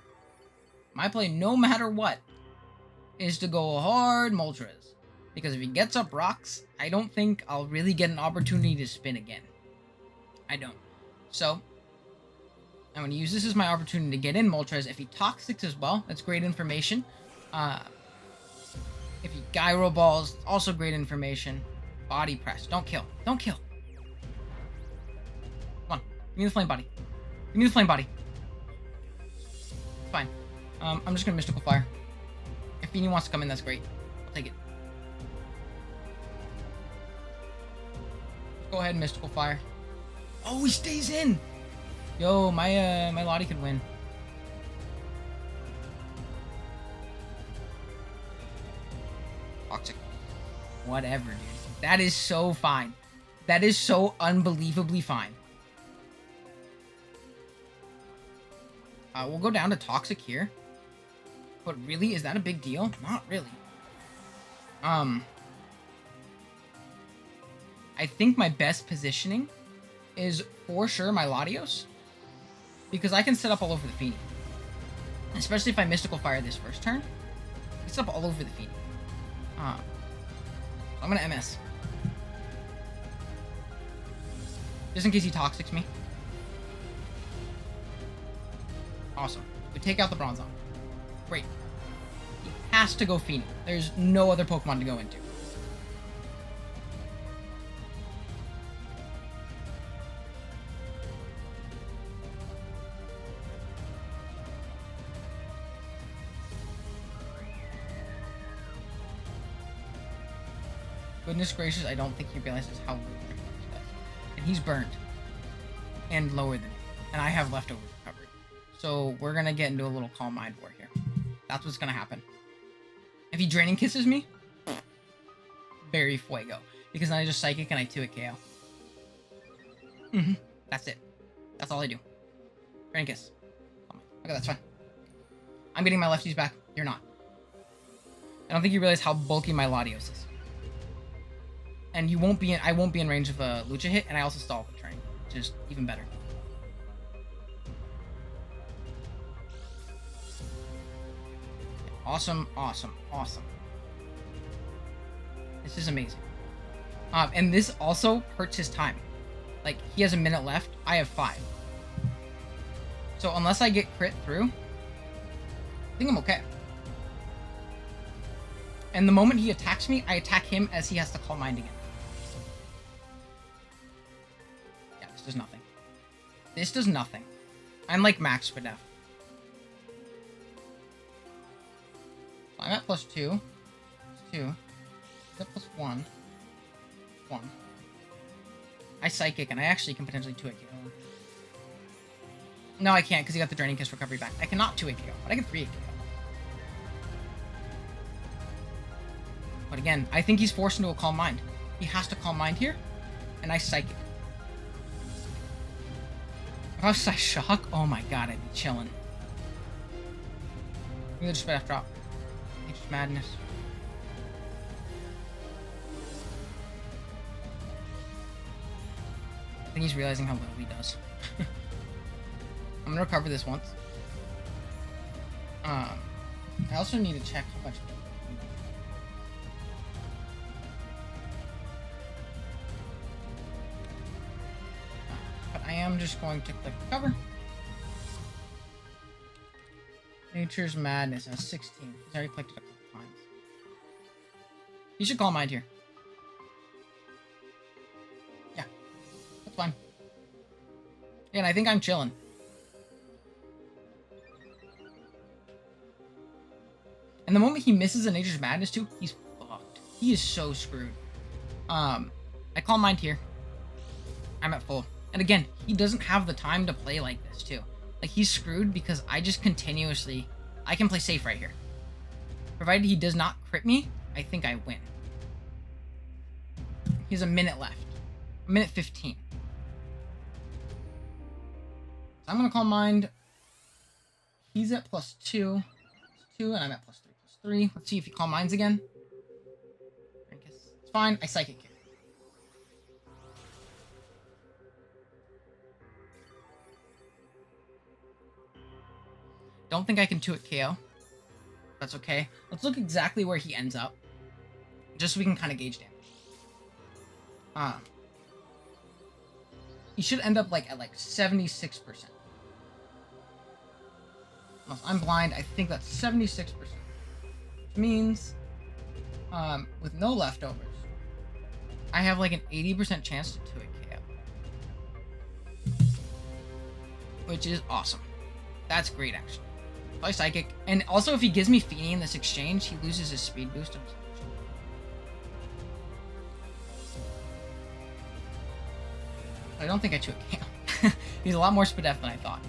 no matter what, is to go hard Moltres. Because if he gets up rocks, I don't think I'll really get an opportunity to spin again. I don't. So, I'm going to use this as my opportunity to get in Moltres. If he Toxics as well, that's great information. If he Gyro Balls, also great information. Body Press. Don't kill. Come on. Give me the Flame Body. Fine. I'm just going to Mystical Fire. If Feeny wants to come in, that's great. I'll take it. Go ahead, Mystical Fire. Oh, he stays in! Yo, my Lottie could win. Toxic. Whatever, dude. That is so fine. That is so unbelievably fine. We'll go down to Toxic here. But really, is that a big deal? Not really. I think my best positioning is for sure my Latios. Because I can set up all over the Feeny. Especially if I Mystical Fire this first turn. I can set up all over the Feeny. I'm gonna MS. Just in case he Toxics me. Awesome. We take out the Bronzong. Great. He has to go Feeny. There's no other Pokemon to go into. Goodness gracious, I don't think he realizes how little damage he does. he's burned and lower than me, and I have leftover recovery. So we're gonna get into a little calm mind war here. That's what's gonna happen. If he draining kisses me, very fuego, because then I just psychic and I 2-hit KO. That's it. That's all I do. Draining kiss. Okay, that's fine. I'm getting my lefties back. You're not. I don't think you realize how bulky my Latios is. And you won't be in, I won't be in range of a Lucha hit, and I also stall the train, which is even better. Awesome, awesome, awesome. This is amazing. And this also hurts his time. Like, he has a minute left. I have 5. So unless I get crit through, I think I'm okay. And the moment he attacks me, I attack him as he has to call mind again. Yeah, this does nothing. This does nothing. I'm like max for def. I'm at +2. 2. Is that +1? 1. I psychic, and I actually can potentially 2-hit KO. No, I can't, because he got the Draining Kiss recovery back. I cannot 2-hit KO, but I can 3-hit KO. But again, I think he's forced into a Calm Mind. He has to Calm Mind here, and I psychic. If I was Psy Shock, oh my god, I'd be chilling. Maybe just F drop. Nature's Madness. I think he's realizing how little he does. I'm gonna recover this once. I also need to check how much. But I am just going to click recover. Nature's Madness has 16. He's already clicked it a couple times. He should call mind here. Yeah, that's fine. Yeah, and I think I'm chilling. And the moment he misses a Nature's Madness too, he's fucked. He is so screwed. I call mind here. I'm at full. And again, he doesn't have the time to play like this too. Like, he's screwed because I just continuously... I can play safe right here. Provided he does not crit me, I think I win. He has a minute left. A minute 15. So I'm going to call mind. He's at +2. +2, and I'm at +3. Let's see if he call minds again. It's fine. I psychic kick. Don't think I can 2-hit KO. That's okay. Let's look exactly where he ends up, just so we can kind of gauge damage. He should end up like at 76%. Unless I'm blind, I think that's 76%. Which means, with no leftovers, I have like an 80% chance to 2-hit KO. Which is awesome. That's great, actually. Play Psychic. And also, if he gives me Feeny in this exchange, he loses his speed boost. I don't think I 2-hit KO. He's a lot more Spadef than I thought.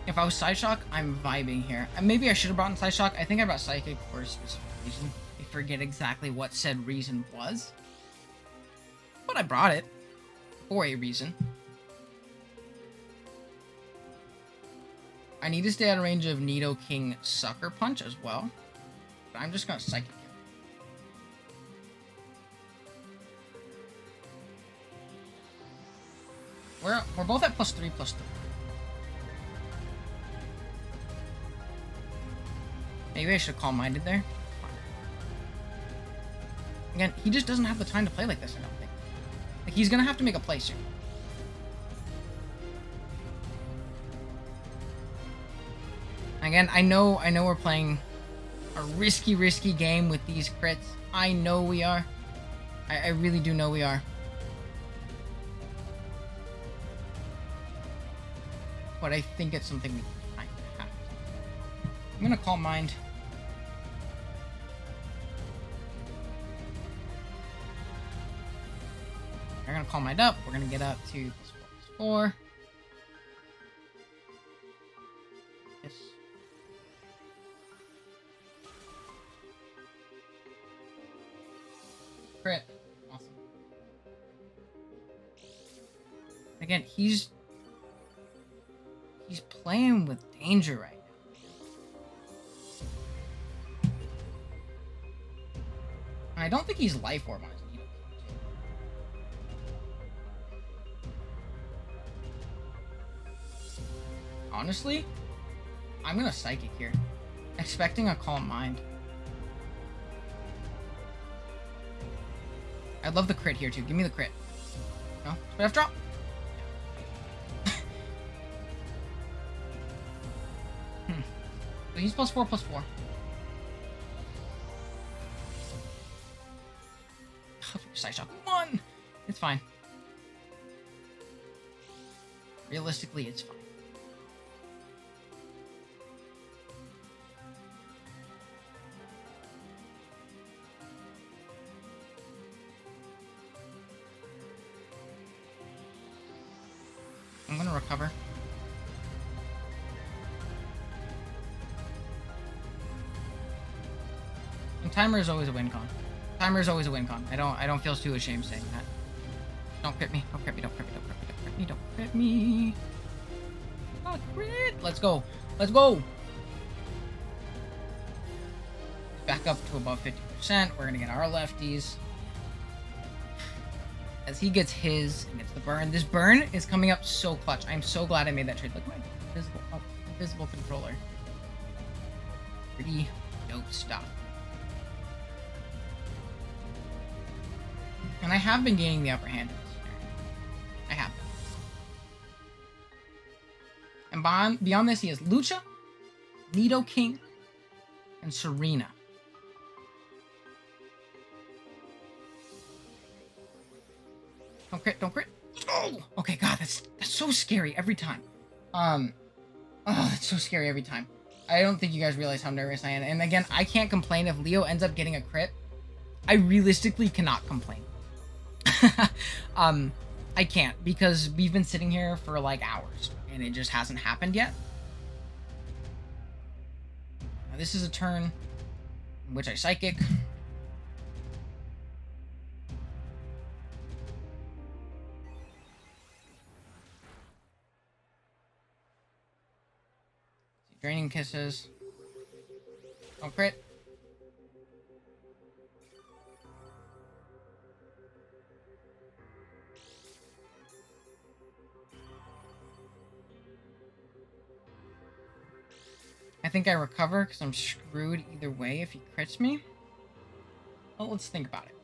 If I was Psyshock, I'm vibing here. Maybe I should have brought in Psyshock. I think I brought Psychic for a specific reason. I forget exactly what said reason was. But I brought it for a reason. I need to stay out of range of Nidoking Sucker Punch as well. But I'm just going to Psychic him. We're both at +3/+3. Maybe I should have Calm Minded there. Again, he just doesn't have the time to play like this, I don't think. Like, he's going to have to make a play soon. Again, I know we're playing a risky game with these crits. I know we are. I really do know we are. But I think it's something we kind of have to. I'm gonna Calm Mind. gonna call mine up. We're gonna get up to +4. Yes. Crit. Awesome. Again, he's playing with danger right now. And I don't think he's life orb on his needle. Honestly, I'm gonna psychic here, expecting a calm mind. I'd love the crit here too. Give me the crit. No, F drop. So he's +4/+4. Side shot 1. It's fine. Realistically, it's fine. I'm gonna recover. And timer is always a win con. Timer is always a win con. I don't feel too ashamed saying that. Don't crit me. Don't crit me. Don't crit me. Don't crit me. Don't crit me. Don't crit me. Oh, crit. Let's go. Let's go. Back up to above 50%. We're gonna get our lefties. As he gets his and gets the burn. This burn is coming up so clutch. I'm so glad I made that trade. Look at my invisible controller. Pretty dope stuff. And I have been gaining the upper hand in this scenario. I have. And beyond this, he has Lucha, Nidoking, and Serena. Don't crit, don't crit. Oh! Okay, God, that's so scary every time. Oh, that's so scary every time. I don't think you guys realize how nervous I am. And again, I can't complain if Leo ends up getting a crit. I realistically cannot complain. I can't, because we've been sitting here for like hours and it just hasn't happened yet. Now, this is a turn in which I psychic. Draining kisses. Don't crit. I think I recover because I'm screwed either way if he crits me. Well, let's think about it.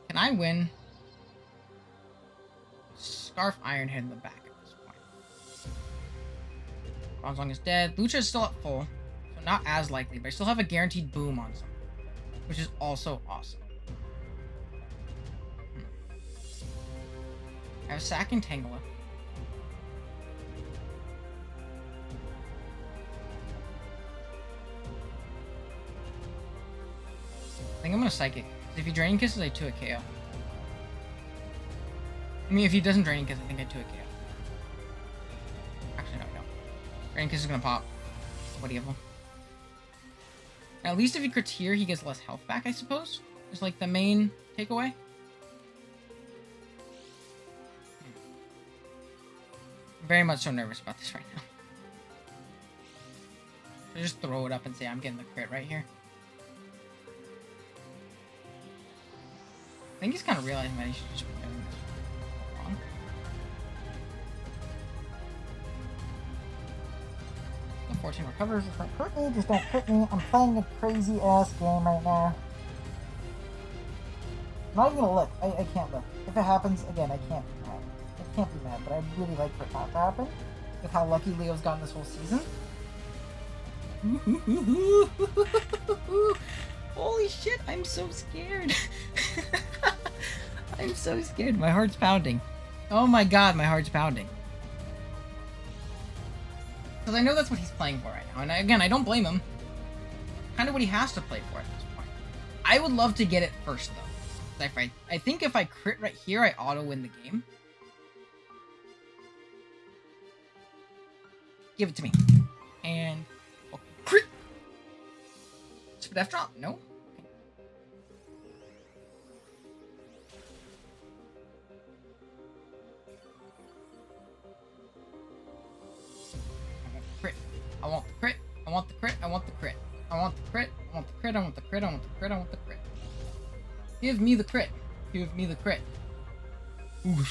Can I win? Scarf Iron Head in the back at this point. Bronzong is dead. Lucha is still at full, so not as likely, but I still have a guaranteed boom on something, which is also awesome. I have Sack and Tangela. I think I'm gonna Psychic. If he Draining Kisses, I 2 a KO. I mean, if he doesn't Draining Kiss, I think I 2 a KO. Actually, no, I don't. Draining Kiss is gonna pop. What do you have? At least if he crits here, he gets less health back, I suppose. Is like the main takeaway. I'm very much so nervous about this right now. So just throw it up and say I'm getting the crit right here. I think he's kind of realizing that he should just be doing this wrong. The 14 recovers. Just don't hurt me. Just don't hurt me. I'm playing a crazy ass game right now. I'm not even gonna look. I can't look. If it happens, again, I can't be mad. I can't be mad, but I'd really like for it not to happen. With how lucky Leo's gotten this whole season. Holy shit, I'm so scared. I'm so scared. My heart's pounding. Oh my god, my heart's pounding. Because I know that's what he's playing for right now. And again, I don't blame him. Kind of what he has to play for at this point. I would love to get it first, though. I think if I crit right here, I auto win the game. Give it to me. And crit. Speed F drop? No. Okay. Crit. I want the crit. I want the crit. I want the crit. I want the crit. I want the crit. I want the crit. I want the crit. I want the crit. Give me the crit. Give me the crit. Ooh.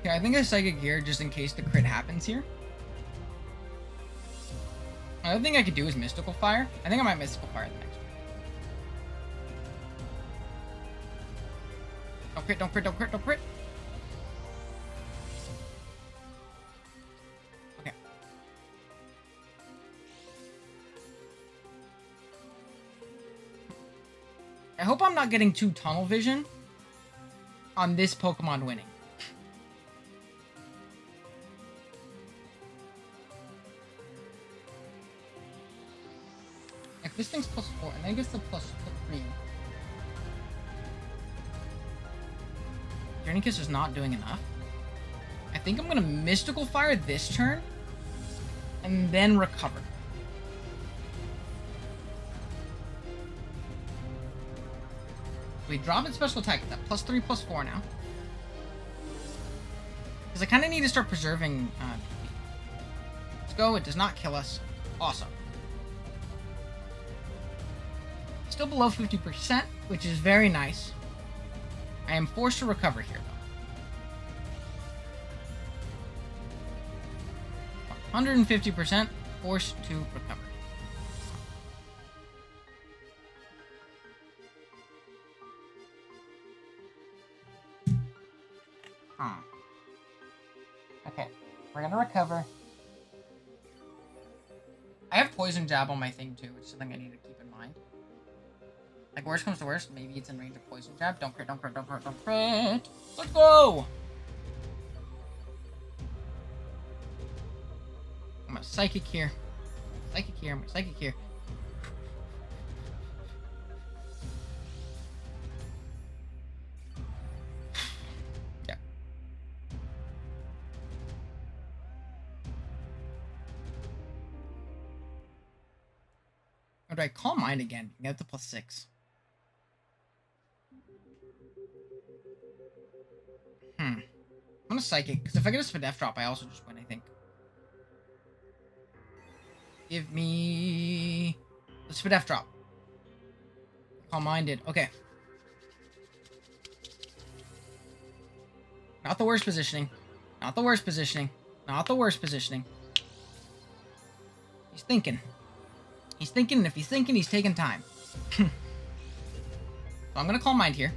Okay, I think I Psychic Gear just in case the crit happens here. Another thing I could do is Mystical Fire. I think I might Mystical Fire the next one. Don't crit, don't crit, don't crit, don't crit. Okay. I hope I'm not getting too tunnel vision on this Pokemon winning. If this thing's +4 and then it gets to +3. Journey Kiss is not doing enough. I think I'm gonna Mystical Fire this turn and then recover. We drop its special attack at that +3, +4 now. Because I kind of need to start preserving PP. Let's go. It does not kill us. Awesome. Still below 50%, which is very nice. I am forced to recover here, though. 150%, forced to recover. Okay, we're gonna recover. I have Poison Jab on my thing, too, which is something I need to keep in mind. Like, worst comes to worst, maybe it's in range of Poison Jab. Don't crit, don't crit, don't crit, don't crit. Let's go! I'm gonna Psychic here. Psychic here, I'm gonna Psychic here. Yeah. Or do I Calm Mind again? Get the +6. I'm gonna Psychic, because if I get a Spadef drop, I also just win, I think. Give me the Spadef drop. Calm Minded. Okay. Not the worst positioning. Not the worst positioning. Not the worst positioning. He's thinking. He's thinking, and if he's thinking, he's taking time. So I'm gonna Calm Mind here.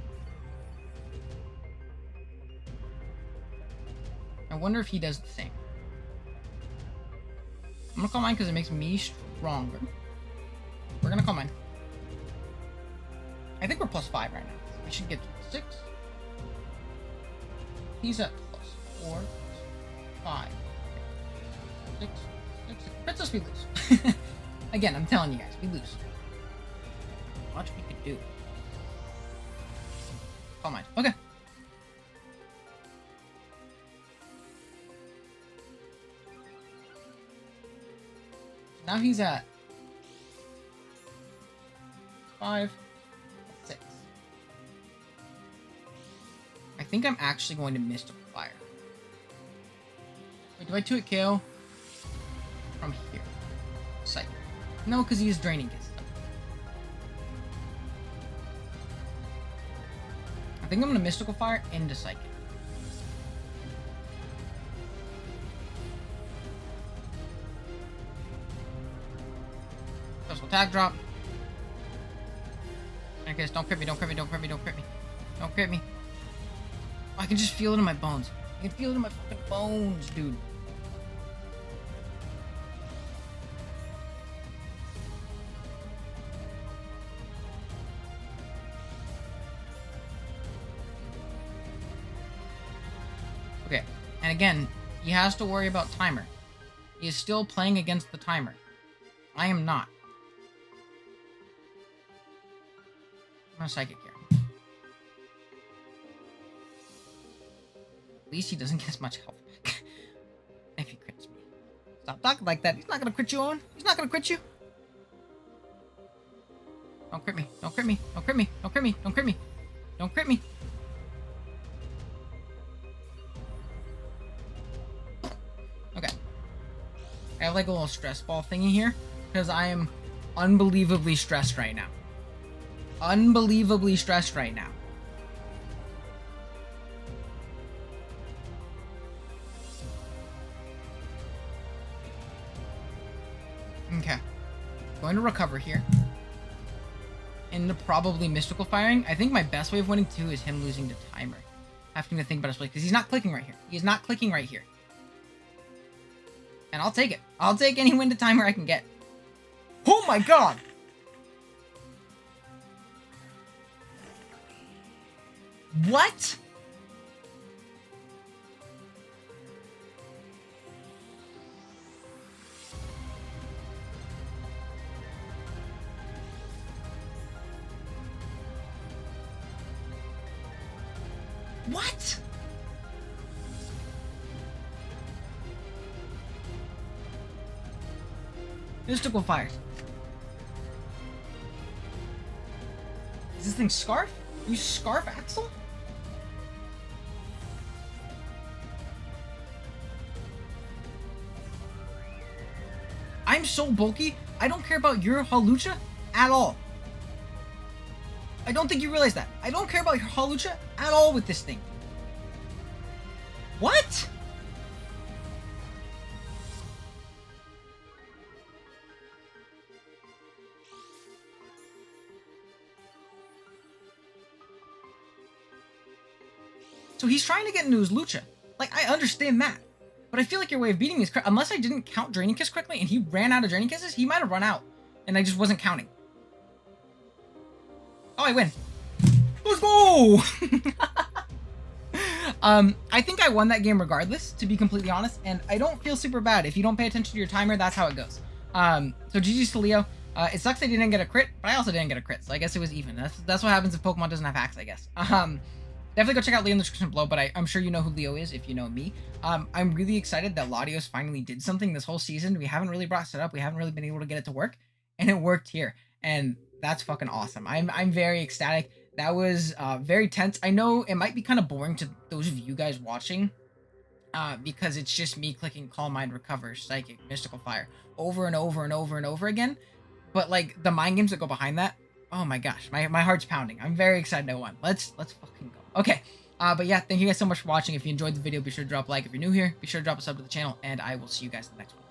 I wonder if he does the same. I'm gonna Calm Mind because it makes me stronger. We're gonna Calm Mind. I think we're +5 right now. We should get to 6. He's at +4, 5, 6, 6. Let's just we lose. Again, I'm telling you guys, we lose. Watch what we could do. Calm Mind. Okay. Now he's at 5, 6. I think I'm actually going to Mystical Fire. Wait, do I 2-hit KO? From here. Psychic. No, because he is Draining Kiss. I think I'm going to Mystical Fire into Psychic. Special attack drop. I guess don't crit me, don't crit me, don't crit me, don't crit me. Don't crit me. Oh, I can just feel it in my bones. I can feel it in my fucking bones, dude. Okay, and again, he has to worry about timer. He is still playing against the timer. I am not. I'm gonna Psychic here. At least he doesn't get as much health back. If he crits me. Stop talking like that. He's not gonna crit you, Owen. He's not gonna crit you. Don't crit me. Don't crit me. Don't crit me. Don't crit me. Don't crit me. Don't crit me. Okay. I have like a little stress ball thingy here because I am unbelievably stressed right now. Unbelievably stressed right now. Okay. Going to recover here. Into probably mystical firing. I think my best way of winning too is him losing to timer. Having to think about his play because he's not clicking right here. He's not clicking right here. And I'll take it. I'll take any win to timer I can get. Oh my god! What? What? Mystical fire. Is this thing Scarf? You Scarf Axel? I'm so bulky, I don't care about your Halucha at all. I don't think you realize that. I don't care about your Halucha at all with this thing. What? So he's trying to get into his Lucha. Like, I understand that. But I feel like your way of beating me is correct. Unless I didn't count Draining Kiss correctly and he ran out of Draining Kisses, he might have run out. And I just wasn't counting. Oh, I win. Let's go! I think I won that game regardless, to be completely honest. And I don't feel super bad. If you don't pay attention to your timer, that's how it goes. So GG's to Leo. It sucks I didn't get a crit, but I also didn't get a crit. So I guess it was even. That's what happens if Pokemon doesn't have hacks, I guess. Definitely go check out Leo in the description below, but I'm sure you know who Leo is if you know me. I'm really excited that Latios finally did something this whole season. We haven't really brought it up. We haven't really been able to get it to work, and it worked here. And that's fucking awesome. I'm very ecstatic. That was very tense. I know it might be kind of boring to those of you guys watching because it's just me clicking Calm Mind, Recover, Psychic, Mystical Fire over and over and over and over again. But like the mind games that go behind that, oh my gosh, my heart's pounding. I'm very excited I won. Let's fucking go. Okay, but yeah, thank you guys so much for watching. If you enjoyed the video, be sure to drop a like. If you're new here, be sure to drop a sub to the channel, and I will see you guys in the next one.